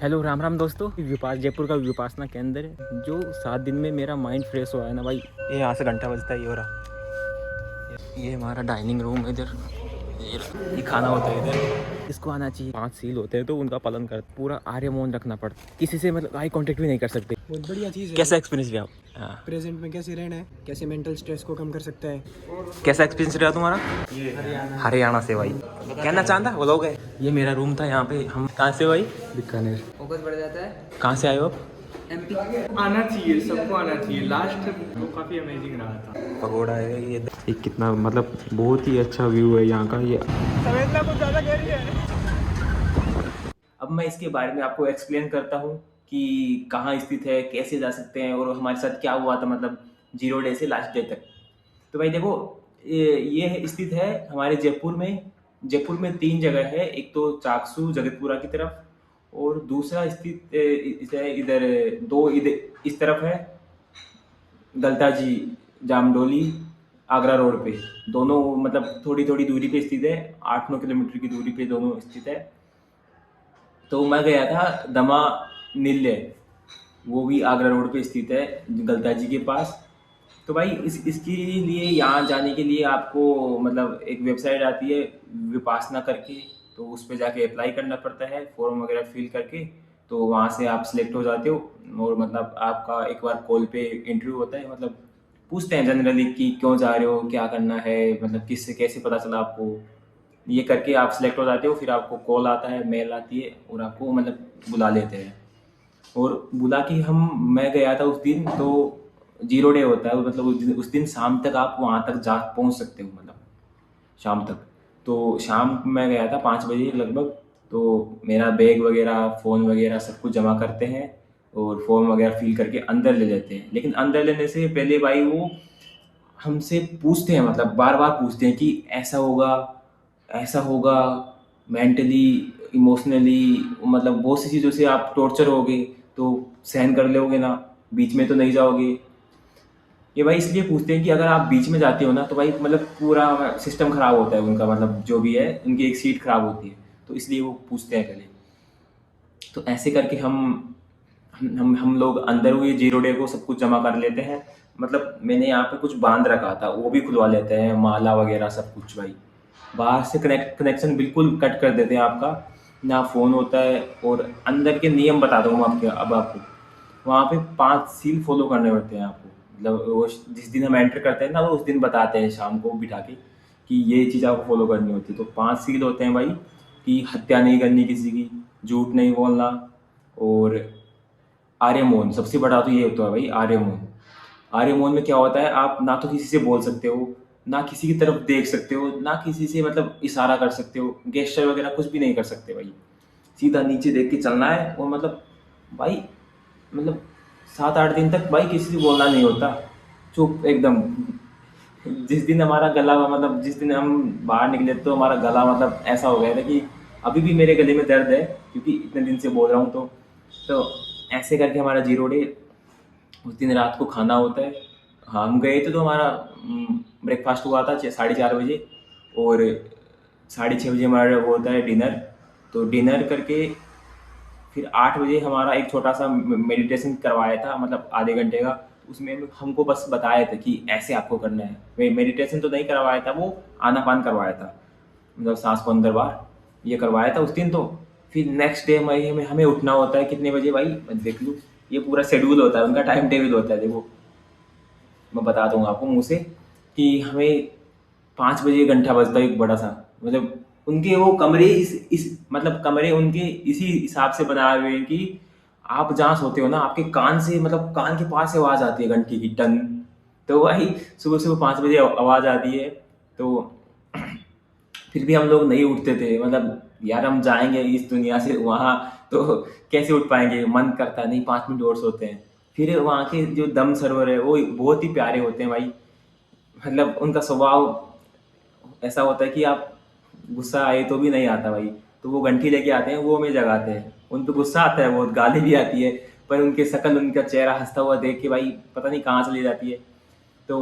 Hello Ram Ram दोस्तों। जयपुर का विपासना केंद्र है जो 7 दिन में मेरा माइंड फ्रेश हुआ है ना भाई। ये यहाँ से घंटा बजता है, ये हो रहा। ये हमारा डाइनिंग रूम है इधर। ये खाना होता है इधर। इसको आना चाहिए। 5 सील होते हैं तो उनका पालन कर, पूरा आर्य मौन रखना पड़ता है। किसी से मतलब आई कांटेक्ट भी नहीं कर सकते। बहुत बढ़िया चीज़ है। कैसा एक्सपीरियंस रहा? हाँ, प्रेजेंट में कैसे रहना है, कैसे मेंटल स्ट्रेस को कम कर सकता है। कैसा एक्सपीरियंस रहा तुम्हारा? हरियाणा से भाई। कहना चाहता वो लोग है। ये मेरा रूम था, यहाँ पे हम कहाँ से भाई? बीकानेर। फोकस बढ़ जाता है। कहाँ से आए हो आप? एमपी। आना चाहिए, सबको आना चाहिए। लास्ट वो काफ़ी अमेजिंग रहा था। पगोड़ा है ये कितना मतलब बहुत ही अच्छा व्यू है यहाँ का। ये संवेदना कुछ ज़्यादा गहरी है। अब मैं इसके बारे में आपको एक्सप्लेन करता हूँ कि कहाँ स्थित है, कैसे जा सकते हैं और हमारे साथ क्या हुआ था, मतलब 0 डे से लास्ट डे तक। तो भाई देखो, ये स्थित है हमारे जयपुर में। जयपुर में 3 जगह है। एक तो चाकसू जगतपुरा की तरफ, और दूसरा स्थित है इधर, दो इधर इस तरफ है, गलता जी, जामडोली, आगरा रोड पे। दोनों मतलब थोड़ी थोड़ी दूरी पे स्थित है, 8-9 किलोमीटर की दूरी पे दोनों स्थित है। तो मैं गया था दमा नील्य, वो भी आगरा रोड पे स्थित है, गलता जी के पास। तो भाई इसके लिए यहाँ जाने के लिए आपको मतलब एक वेबसाइट आती है विपासना करके, तो उस पर जाके अप्लाई करना पड़ता है, फॉर्म वगैरह फिल करके। तो वहाँ से आप सिलेक्ट हो जाते हो, और मतलब आपका एक बार कॉल पे इंटरव्यू होता है। मतलब पूछते हैं जनरली कि क्यों जा रहे हो, क्या करना है, मतलब किससे कैसे पता चला आपको। ये करके आप सिलेक्ट हो जाते हो, फिर आपको कॉल आता है, मेल आती है, और आपको मतलब बुला लेते हैं। और बुला के मैं गया था उस दिन, तो 0 डे होता है, मतलब उस दिन शाम तक आप वहाँ तक जा पहुँच सकते हो, मतलब शाम तक। तो शाम मैं गया था 5 बजे लगभग। तो मेरा बैग वगैरह, फ़ोन वगैरह सब कुछ जमा करते हैं, और फॉर्म वगैरह फिल करके अंदर ले जाते हैं। लेकिन अंदर लेने से पहले भाई वो हमसे पूछते हैं, मतलब बार बार पूछते हैं कि ऐसा होगा, ऐसा होगा, मेंटली, इमोशनली, मतलब बहुत सी चीज़ों से आप टॉर्चर होगे तो सहन कर लोगे ना, बीच में तो नहीं जाओगे। ये भाई इसलिए पूछते हैं कि अगर आप बीच में जाते हो ना, तो भाई मतलब पूरा सिस्टम खराब होता है उनका, मतलब जो भी है उनकी एक सीट खराब होती है, तो इसलिए वो पूछते हैं पहले। तो ऐसे करके हम लोग अंदर हुए, 0 डे को सब कुछ जमा कर लेते हैं। मतलब मैंने यहाँ पे कुछ बांध रखा था, वो भी खुलवा लेते हैं, माला वगैरह सब कुछ भाई। बाहर से कनेक्शन बिल्कुल कट कर देते हैं आपका, ना फ़ोन होता है। और अंदर के नियम बताता हूँ आपके अब आपको। वहाँ पे 5 सील फॉलो करने पड़ते हैं आपको। मतलब वो जिस दिन हम एंटर करते हैं ना, वो उस दिन बताते हैं शाम को बिठा के कि ये चीज़ आपको फॉलो करनी होती है। तो 5 सील होते हैं भाई, कि हत्या नहीं करनी किसी की, झूठ नहीं बोलना, और आर्यमौन सबसे बड़ा तो ये होता है भाई, आर्यमौन। आर्यमौन में क्या होता है, आप ना तो किसी से बोल सकते हो, ना किसी की तरफ देख सकते हो, ना किसी से मतलब इशारा कर सकते हो, गेस्चर वगैरह कुछ भी नहीं कर सकते भाई। सीधा नीचे देख के चलना है। और मतलब भाई, मतलब 7-8 दिन तक भाई किसी से बोलना नहीं होता, चुप एकदम। जिस दिन हमारा गला, मतलब जिस दिन हम बाहर निकले तो हमारा गला मतलब ऐसा हो गया था कि अभी भी मेरे गले में दर्द है, क्योंकि इतने दिन से बोल रहा हूँ। तो ऐसे करके हमारा 0 डे। उस दिन रात को खाना होता है। हाँ, हम गए थे तो हमारा ब्रेकफास्ट हुआ था 4:30 बजे, और 6:30 बजे हमारा वो होता है डिनर। तो डिनर करके फिर 8 बजे हमारा एक छोटा सा मेडिटेशन करवाया था, मतलब आधे घंटे का। उसमें हमको बस बताया था कि ऐसे आपको करना है। मेडिटेशन तो नहीं करवाया था, वो आनापान करवाया था, मतलब सांस को अंदर बाहर, ये करवाया था उस दिन। तो फिर नेक्स्ट डे हमें उठना होता है कितने बजे भाई, मैं देख लूँ। ये पूरा शेड्यूल होता है, उनका टाइम टेबल होता है। देखो मैं बता दूंगा आपको मुँह से कि हमें 5 बजे घंटा बजता है एक बड़ा सा। मतलब उनके वो कमरे इस मतलब कमरे उनके इसी हिसाब से बनाए हुए हैं कि आप जहाँ सोते हो ना, आपके कान से, मतलब कान के पास से आवाज़ आती है घंटी की, टन। तो भाई सुबह सुबह 5 बजे आवाज़ आती है। तो फिर भी हम लोग नहीं उठते थे, मतलब यार हम जाएंगे इस दुनिया से वहाँ, तो कैसे उठ पाएंगे, मन करता नहीं, 5 मिनट और सोते हैं। फिर वहाँ के जो दम सर्वर है वो बहुत ही प्यारे होते हैं भाई। मतलब उनका स्वभाव ऐसा होता है कि आप गुस्सा आए तो भी नहीं आता भाई। तो वो घंटी लेके आते हैं, वो हमें जगाते हैं। उन पे गुस्सा आता है, बहुत गाली भी आती है, पर उनके शकल, उनका चेहरा हंसता हुआ देख के भाई पता नहीं कहाँ चली जाती है। तो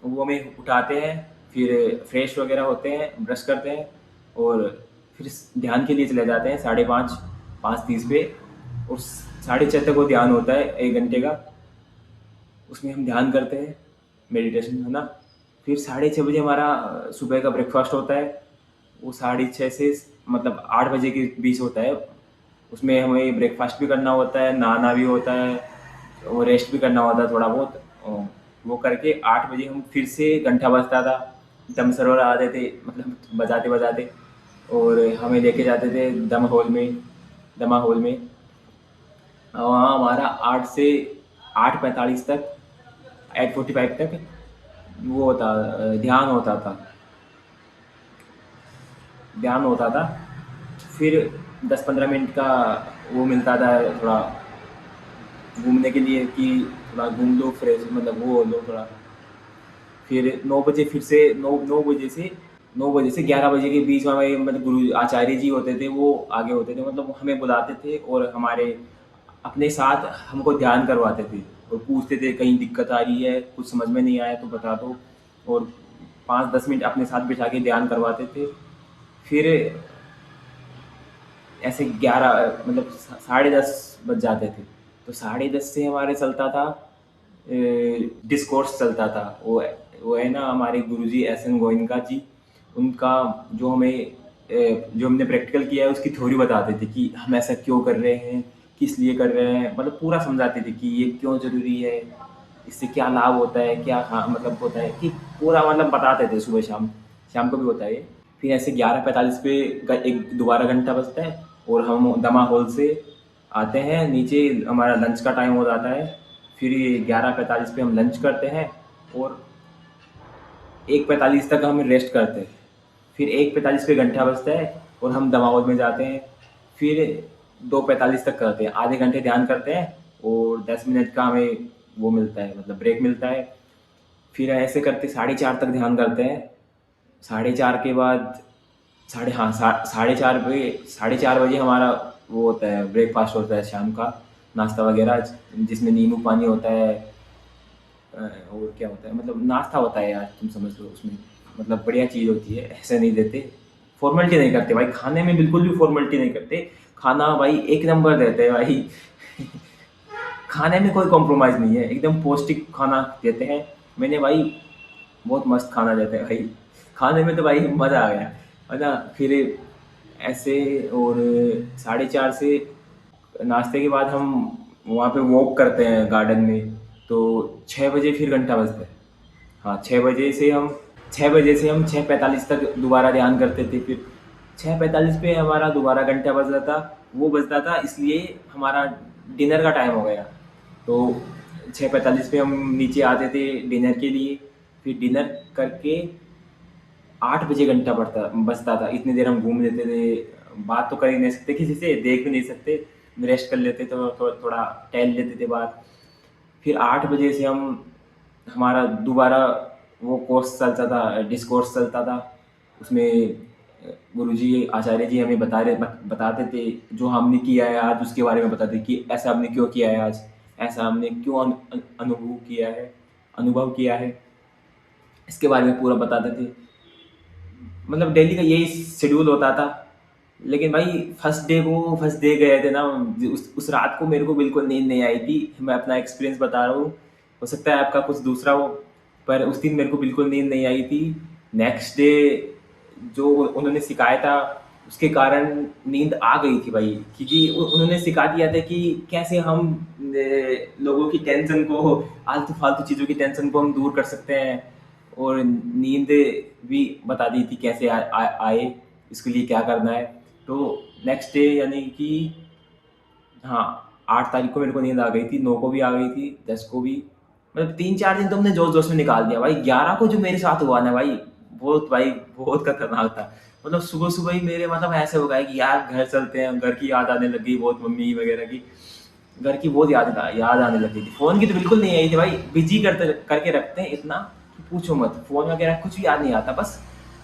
वो हमें उठाते हैं, फिर फ्रेश वगैरह होते हैं, ब्रश करते हैं, और फिर ध्यान के लिए चले जाते हैं 5:30 5:30 पे। और 6:30 तक वो ध्यान होता है 1 घंटे का। उसमें हम ध्यान करते हैं, मेडिटेशन है ना। फिर 6:30 बजे हमारा सुबह का ब्रेकफास्ट होता है। वो 6:30 से मतलब 8 बजे के बीच होता है। उसमें हमें ब्रेकफास्ट भी करना होता है, नहाना भी होता है और रेस्ट भी करना होता है थोड़ा बहुत। और वो करके 8 बजे हम फिर से घंटा बजता था, दम सरोवर आते थे, मतलब बजाते बजाते, और हमें लेके जाते थे दमा हॉल में। वहाँ हमारा 8 से 8:45 तक, 8:45 तक वो होता, ध्यान होता था। फिर 10-15 मिनट का वो मिलता था थोड़ा घूमने के लिए, कि थोड़ा घूम लो, फ्रेश मतलब वो हो लो थोड़ा। फिर 9 बजे फिर से 9 बजे से 11 बजे के बीच में हमारे मतलब गुरु आचार्य जी होते थे, वो आगे होते थे, मतलब हमें बुलाते थे और हमारे अपने साथ हमको ध्यान करवाते थे और पूछते थे कहीं दिक्कत आ रही है, कुछ समझ में नहीं आया तो बता दो। और 5-10 मिनट अपने साथ बिठा के ध्यान करवाते थे। फिर ऐसे 11 मतलब 10:30 बज जाते थे, तो 10:30 से हमारे चलता था डिस्कोर्स चलता था। वो है ना हमारे गुरुजी एस.एन. गोयनका जी, उनका जो जो हमने प्रैक्टिकल किया है उसकी थ्योरी बताते थे कि हम ऐसा क्यों कर रहे हैं, किस लिए कर रहे हैं, मतलब पूरा समझाते थे कि ये क्यों ज़रूरी है, इससे क्या लाभ होता है, क्या हाँ मतलब होता है, कि पूरा मतलब बताते थे सुबह शाम। शाम को भी होता है ये। फिर ऐसे 11:45 पे एक दोबारा घंटा बजता है और हम दमा हॉल से आते हैं नीचे, हमारा लंच का टाइम हो जाता है। फिर ये 11:45 पे हम लंच करते हैं और 1:45 तक हम रेस्ट करते हैं। फिर 1:45 पे घंटा बजता है और हम दमा हॉल में जाते हैं। फिर 2:45 तक करते हैं, आधे घंटे ध्यान करते हैं और 10 मिनट का हमें वो मिलता है, मतलब ब्रेक मिलता है। फिर ऐसे करते 4:30 तक ध्यान करते हैं। 4:30 के बाद 4:30 बजे हमारा वो होता है, ब्रेकफास्ट होता है शाम का, नाश्ता वगैरह, जिसमें नींबू पानी होता है। और क्या होता है, मतलब नाश्ता होता है यार, तुम समझ लो उसमें, मतलब बढ़िया चीज़ होती है, ऐसे नहीं देते, फॉर्मेलिटी नहीं करते भाई, खाने में बिल्कुल भी फॉर्मेलिटी नहीं करते। खाना भाई एक नंबर देते हैं भाई। खाने में कोई कॉम्प्रोमाइज़ नहीं है, एकदम पौष्टिक खाना देते हैं। मैंने भाई बहुत मस्त खाना देते हैं भाई, खाने में तो भाई मज़ा आ गया, है ना। फिर ऐसे, और 4:30 से नाश्ते के बाद हम वहाँ पे वॉक करते हैं गार्डन में, तो 6 बजे फिर घंटा बजता है। हाँ, 6 बजे से हम 6:45 तक दोबारा ध्यान करते थे। फिर 6:45 पे हमारा दोबारा घंटा बजता था, इसलिए हमारा डिनर का टाइम हो गया। तो 6:45 पे हम नीचे आते थे डिनर के लिए। फिर डिनर करके 8 बजे घंटा बजता था। इतनी देर हम घूम लेते थे, बात तो कर ही नहीं सकते किसी से, देख भी नहीं सकते, रेस्ट कर लेते तो थोड़ा टहल लेते थे बाहर। फिर 8 बजे से हमारा दोबारा वो कोर्स चलता था, डिस्कोर्स चलता था। उसमें गुरुजी आचार्य जी हमें बताते थे जो हमने किया है आज, उसके बारे में बताते कि ऐसा हमने क्यों किया है आज, ऐसा हमने क्यों अनुभव किया है, इसके बारे में पूरा बताते थे। मतलब डेली का यही शेड्यूल होता था। लेकिन भाई फर्स्ट डे गए थे ना, उस रात को मेरे को बिल्कुल नींद नहीं आई थी। मैं अपना एक्सपीरियंस बता रहा हूँ, हो सकता है आपका कुछ दूसरा हो, पर उस दिन मेरे को बिल्कुल नींद नहीं आई थी। नेक्स्ट डे जो उन्होंने सिखाया था उसके कारण नींद आ गई थी भाई, क्योंकि उन्होंने सिखा दिया था कि कैसे हम लोगों की टेंशन को, आलतू फालतू चीज़ों की टेंशन को हम दूर कर सकते हैं। और नींद भी बता दी थी कैसे आए, इसके लिए क्या करना है। तो नेक्स्ट डे यानी कि हाँ, 8 तारीख को मेरे को नींद आ गई थी, 9 को भी आ गई थी, 10 को भी, मतलब 3-4 दिन तो हमने जोश जोश में निकाल दिया भाई। 11 को जो मेरे साथ हुआ ना भाई, बहुत खतरनाक था। मतलब सुबह सुबह ही मेरे मतलब ऐसे हो गया कि यार घर चलते हैं, घर की याद आने लग गई बहुत, मम्मी वगैरह की, घर की बहुत याद आने लग गई थी। फ़ोन की तो बिल्कुल नहीं आई थी भाई, बिजी करके रखते हैं इतना कि पूछो मत, फ़ोन वगैरह कुछ भी याद नहीं आता। बस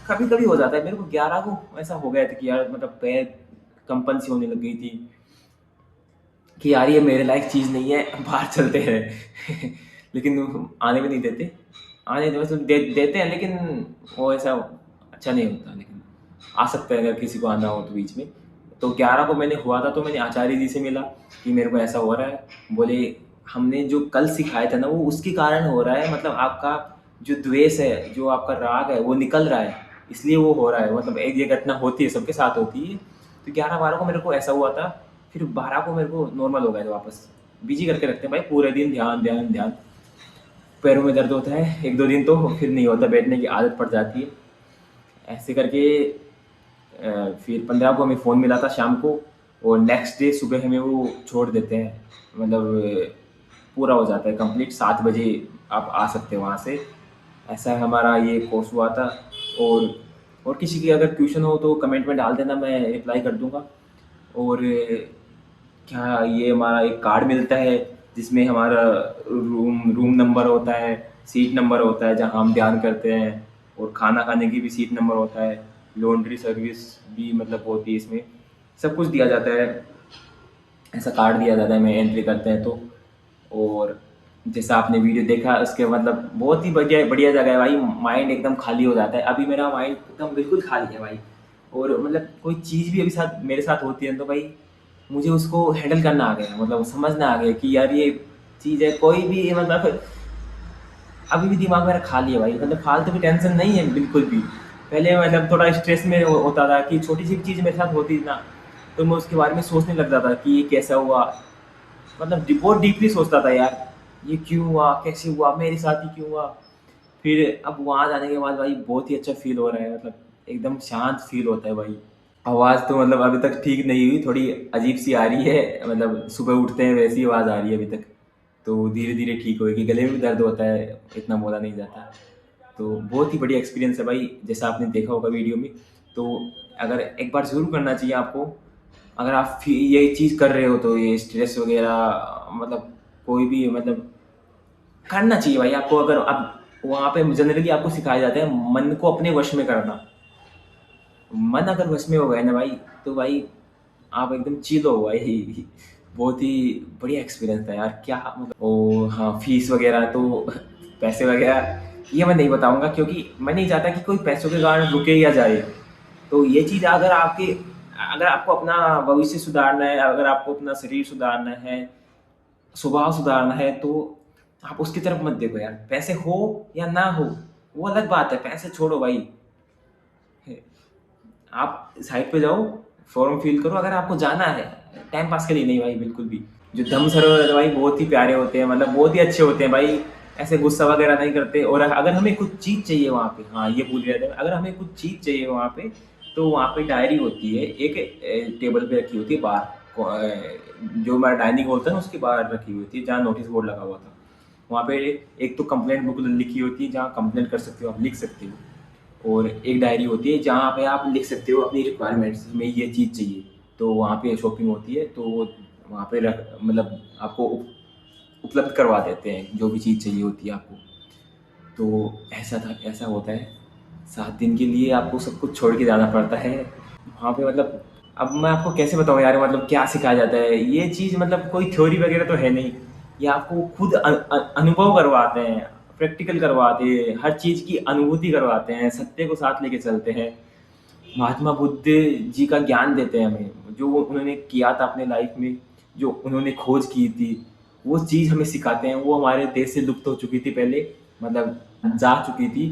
कभी कभी हो जाता है। मेरे को 11 को ऐसा हो गया था कि यार मतलब पैर कंपन सी होने लग गई थी कि यार ये मेरे लायक चीज़ नहीं है, बाहर चलते हैं। लेकिन आने भी नहीं देते, आने तो मतलब देते हैं, लेकिन वो ऐसा अच्छा नहीं होता। लेकिन आ सकते हैं अगर किसी को आना हो तो बीच में। तो 11 को मैंने हुआ था, तो मैंने आचार्य जी से मिला कि मेरे को ऐसा हो रहा है। बोले हमने जो कल सिखाया था ना वो उसके कारण हो रहा है, मतलब आपका जो द्वेष है, जो आपका राग है वो निकल रहा है, इसलिए वो हो रहा है। मतलब एक ये घटना होती है, सबके साथ होती है। तो 11-12 को मेरे को ऐसा हुआ था, फिर 12 को मेरे को नॉर्मल हो गया था वापस। बिजी करके रखते हैं भाई पूरे दिन, ध्यान ध्यान ध्यान। पैरों में दर्द होता है 1-2 दिन, तो फिर नहीं होता, बैठने की आदत पड़ जाती है। ऐसे करके फिर 15 को हमें फ़ोन मिला था शाम को, और नेक्स्ट डे सुबह हमें वो छोड़ देते हैं। मतलब पूरा हो जाता है कंप्लीट, 7 बजे आप आ सकते हो वहाँ से। ऐसा हमारा ये कोर्स हुआ था। और किसी की अगर ट्यूशन हो तो कमेंट में डाल देना, मैं रिप्लाई कर दूँगा। और क्या ये हमारा एक कार्ड मिलता है जिसमें हमारा रूम नंबर होता है, सीट नंबर होता है जहाँ हम ध्यान करते हैं, और खाना खाने की भी सीट नंबर होता है, लॉन्ड्री सर्विस भी मतलब होती है इसमें, सब कुछ दिया जाता है। ऐसा कार्ड दिया जाता है हमें एंट्री करते हैं तो। और जैसा आपने वीडियो देखा उसके मतलब बहुत ही बढ़िया बढ़िया जगह है भाई, माइंड एकदम खाली हो जाता है। अभी मेरा माइंड एकदम बिल्कुल खाली है भाई। और मतलब कोई चीज़ भी अभी साथ मेरे साथ होती है तो भाई मुझे उसको हैंडल करना आ गया, मतलब समझना आ गया कि यार ये चीज़ है, कोई भी मतलब अभी भी दिमाग मेरा खाली है भाई, मतलब फालतू की टेंशन नहीं है बिल्कुल भी। पहले मतलब थोड़ा स्ट्रेस में होता था कि छोटी सी चीज़ मेरे साथ होती थी ना, तो मैं उसके बारे में सोचने लग जाता था कि ये कैसा हुआ, मतलब बहुत डीपली सोचता था यार, ये क्यों हुआ, कैसे हुआ, मेरे साथ ही क्यों हुआ। फिर अब वहाँ जाने के बाद भाई बहुत ही अच्छा फील हो रहा है, मतलब एकदम शांत फील होता है भाई। आवाज़ तो मतलब अभी तक ठीक नहीं हुई, थोड़ी अजीब सी आ रही है, मतलब सुबह उठते हैं वैसी आवाज़ आ रही है अभी तक। तो धीरे धीरे ठीक होएगी, गले में भी दर्द होता है, इतना बोला नहीं जाता। तो बहुत ही बढ़िया एक्सपीरियंस है भाई, जैसा आपने देखा होगा वीडियो में। तो अगर एक बार ज़रूर करना चाहिए आपको, अगर आप ये चीज़ कर रहे हो तो ये स्ट्रेस वगैरह मतलब कोई भी मतलब करना चाहिए भाई आपको। अगर आप वहाँ पे जनरली आपको सिखाया जाता है मन को अपने वश में करना। मन अगर वश में हो गया ना भाई, तो भाई आप एकदम चिल हो भाई। बहुत ही बढ़िया एक्सपीरियंस था यार, क्या मतलब। ओ हाँ, फीस वगैरह तो पैसे वगैरह ये मैं नहीं बताऊंगा, क्योंकि मैं नहीं चाहता कि कोई पैसों के कारण रुके या जाए। तो ये चीज़ अगर आपको अपना भविष्य सुधारना है, अगर आपको अपना शरीर सुधारना है, स्वभाव सुधारना है, तो आप उसकी तरफ मत देखो यार। पैसे हो या ना हो वो अलग बात है, पैसे छोड़ो भाई। आप साइट पे जाओ, फॉर्म फिल करो अगर आपको जाना है, टाइम पास के लिए नहीं भाई बिल्कुल भी। जो धम्म सरोवर है भाई बहुत ही प्यारे होते हैं, मतलब बहुत ही अच्छे होते हैं भाई, ऐसे गुस्सा वगैरह नहीं करते। और अगर हमें कुछ चीज़ चाहिए वहाँ पे, हाँ ये भूल गया था, अगर हमें कुछ चीज़ चाहिए वहाँ पे, तो वहाँ पे डायरी होती है एक, टेबल पे रखी होती है बाहर, जो हमारा डाइनिंग हॉल था ना उसके बाहर रखी हुई थी, जहाँ नोटिस बोर्ड लगा हुआ था। वहाँ पे एक तो कंप्लेंट बुक लिखी होती है जहाँ कंप्लेंट कर सकते हो, आप लिख सकते हो। और एक डायरी होती है जहाँ पे आप लिख सकते हो अपनी रिक्वायरमेंट्स में, ये चीज़ चाहिए, तो वहाँ पे शॉपिंग होती है, तो वहाँ पे रख मतलब आपको उपलब्ध करवा देते हैं जो भी चीज़ चाहिए होती है आपको। तो ऐसा होता है, 7 दिन के लिए आपको सब कुछ छोड़ के जाना पड़ता है वहाँ पे। मतलब अब मैं आपको कैसे बताऊँ यार, मतलब क्या सिखाया जाता है ये चीज़, मतलब कोई थ्योरी वगैरह तो है नहीं, ये आपको खुद अनुभव करवाते हैं, प्रैक्टिकल करवाते हैं, हर चीज़ की अनुभूति करवाते हैं, सत्य को साथ लेके चलते हैं। महात्मा बुद्ध जी का ज्ञान देते हैं हमें, जो उन्होंने किया था अपने लाइफ में, जो उन्होंने खोज की थी, वो चीज़ हमें सिखाते हैं। वो हमारे देश से लुप्त हो चुकी थी पहले, मतलब जा चुकी थी।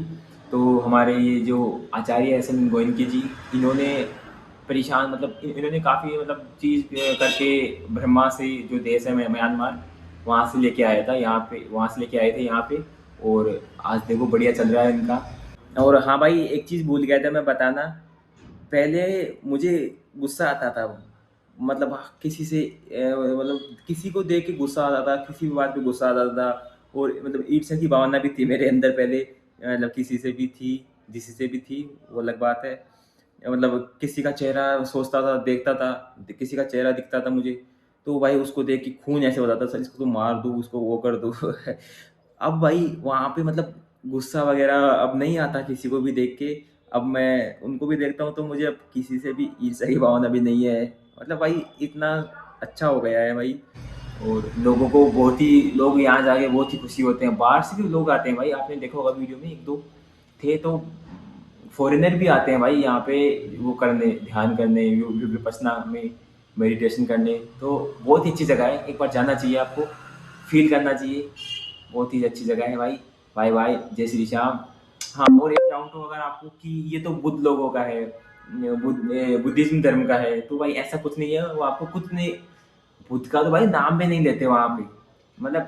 तो हमारे ये जो आचार्य एस.एन. गोयनके जी, इन्होंने परेशान मतलब इन्होंने काफ़ी मतलब चीज़ करके ब्रह्मा से, जो देश है म्यांमार, वहाँ से लेके आया था यहाँ पे, वहाँ से लेके आए थे यहाँ पे। और आज देखो बढ़िया चल रहा है इनका। और हाँ भाई, एक चीज़ भूल गया था मैं बताना, पहले मुझे गुस्सा आता था, मतलब किसी से मतलब किसी को देख के गुस्सा आता था, किसी भी बात पे गुस्सा आता था। और मतलब ईर्ष्या की भावना भी थी मेरे अंदर पहले, मतलब किसी से भी थी, जिसी से भी थी वो अलग बात है। मतलब किसी का चेहरा सोचता था, देखता था, किसी का चेहरा दिखता था मुझे, तो भाई उसको देख के खून ऐसे होता था, सर इसको तो मार दूँ, उसको वो कर दूँ। अब भाई वहाँ पे मतलब गुस्सा वगैरह अब नहीं आता किसी को भी देख के। अब मैं उनको भी देखता हूँ तो मुझे अब किसी से भी ईर्ष्या की भावना भी नहीं है, मतलब भाई इतना अच्छा हो गया है भाई। और लोगों को बहुत ही, लोग यहाँ जाके बहुत ही खुशी होते हैं, बाहर से भी लोग आते हैं भाई, आपने देखा होगा वीडियो में 1-2 थे, तो फॉरेनर भी आते हैं भाई यहाँ पे वो करने, ध्यान करने, विपश्यना में मेडिटेशन करने। तो बहुत ही अच्छी जगह है, एक बार जाना चाहिए आपको, फील करना चाहिए। बहुत ही अच्छी जगह है भाई। बाय बाय, जय श्री श्याम। हाँ, और एक डाउट हो अगर आपको कि ये तो बुद्ध लोगों का है, बुद्धिज्म धर्म का है, तो भाई ऐसा कुछ नहीं है, वो आपको कुछ नहीं, बुद्ध का तो भाई नाम भी नहीं लेते वहाँ पे। मतलब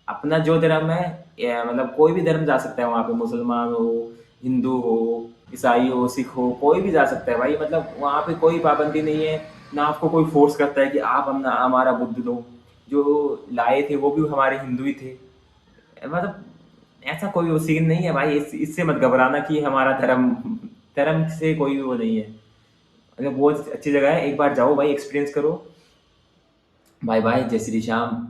अपना जो धर्म है, मतलब कोई भी धर्म जा सकता है वहाँ पे, मुसलमान हो, हिंदू हो, ईसाई हो, सिख हो, कोई भी जा सकता है भाई। मतलब वहाँ पे कोई पाबंदी नहीं है, ना आपको कोई फोर्स करता है कि आप अपना हमारा बुद्ध लो। जो लाए थे वो भी हमारे हिंदू ही थे। मतलब ऐसा कोई वो सीन नहीं है भाई, इससे मत घबराना कि हमारा धर्म, धर्म से कोई वो नहीं है। मतलब बहुत अच्छी जगह है, एक बार जाओ भाई, एक्सपीरियंस करो। बाय बाय, जय श्री श्याम।